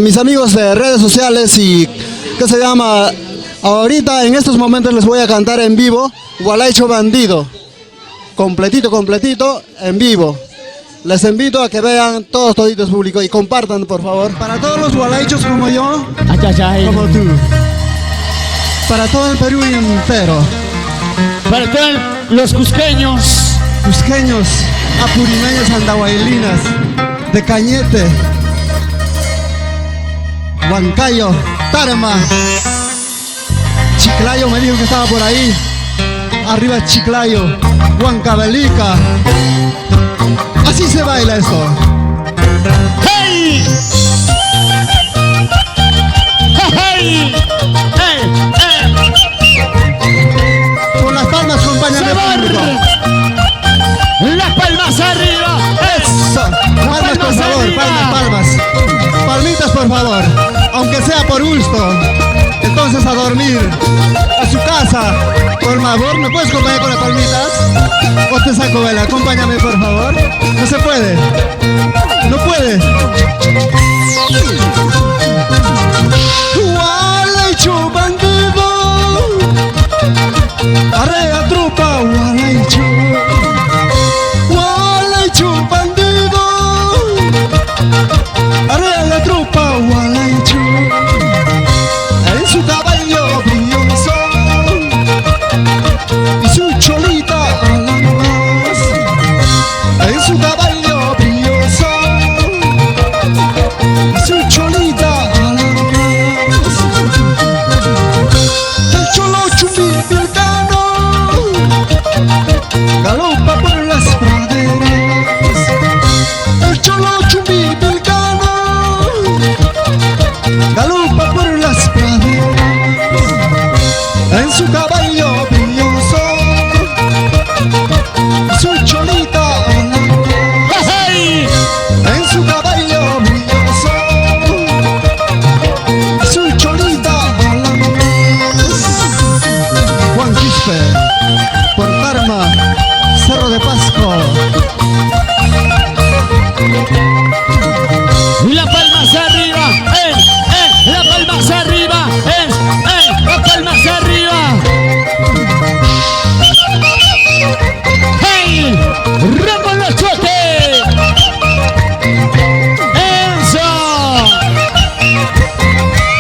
mis amigos de redes sociales y que se llama, ahorita en estos momentos les voy a cantar en vivo Gualaicho Bandido, completito, en vivo. Les invito a que vean todos toditos público y compartan, por favor. Para todos los gualaichos como yo, como tú. Para todo el Perú entero. Para todos los cusqueños, apurimeños, andahuaylinas, de Cañete, Huancayo, Tarma, Chiclayo me dijo que estaba por ahí. Arriba Chiclayo, Huancavelica. Así se baila esto. ¡Hey! ¡Hey! ¡Hey! Con las palmas acompáñame al público. Las palmas arriba. Eso. Palmas por favor, palmas. Palmitas por favor. Aunque sea por gusto. Entonces a dormir. A su casa. Por favor, ¿me puedes acompañar con las palmitas? O te saco vela, acompáñame por favor. No se puede. No puede. Gualaicho bandido, arrea trupa, gualaicho. Gualaicho bandido, arrea la trupa, gualaicho. En su caballo brilloso y su cholita a la más. En su caballo brilloso y su cholita a la más. El cholo chumbipilcano galopa por las praderas. El cholo chumbipilcano galopa por las praderas. En su caballo brilloso y su cholita a la más. En su caballo brilloso y su cholita a la más. Juan Quispe, por Tarma, Cerro de Pasco. Y las palmas arriba. Las palmas arriba. Las palmas arriba. ¡Hey! ¡Ramón los choques! ¡Eso!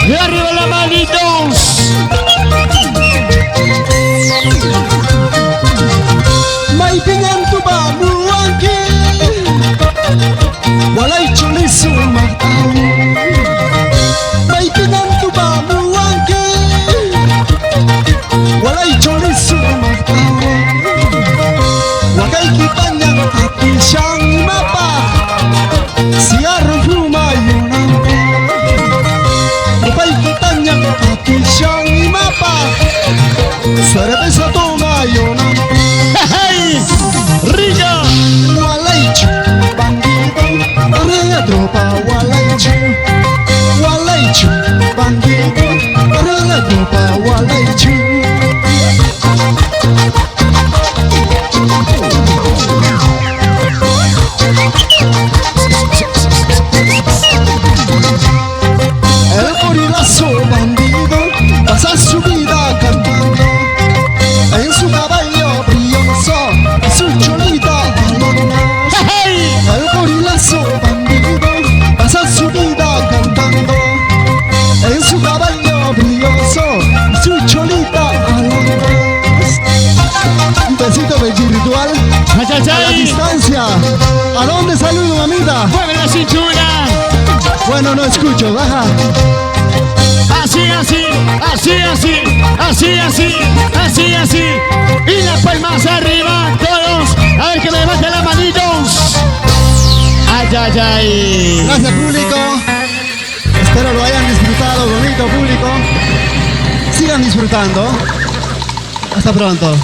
Y arriba la manitos. Maipingan tu bamuanki, Gualaicho lisu matau. Maipingan tu bamuanki, Gualaicho lisu matau. Wakai kitanyang apisang mapa, siarro fuma yunampa. Wakai kitanyang apisang mapa, cerveza toma yunampa. ¡Hey! ¡Rica! Gualaicho bandido, arrea tropa, gualaicho. Gualaicho bandido, arrea tropa, gualaicho. El gorilazo bandido pasa su vida cantando. En su caballo brilloso y su cholita a la más. El gorilazo bandido pasa su vida cantando. En su caballo brilloso y su cholita a la más. Un besito virtual a la distancia. ¿A dónde saludo, mamita? ¡Mueve la cintura! Bueno, no escucho, baja. Así. Y las palmas arriba, todos. A ver que me levanten las manitos. Ay. Gracias, público. Espero lo hayan disfrutado, bonito público. Sigan disfrutando. Hasta pronto.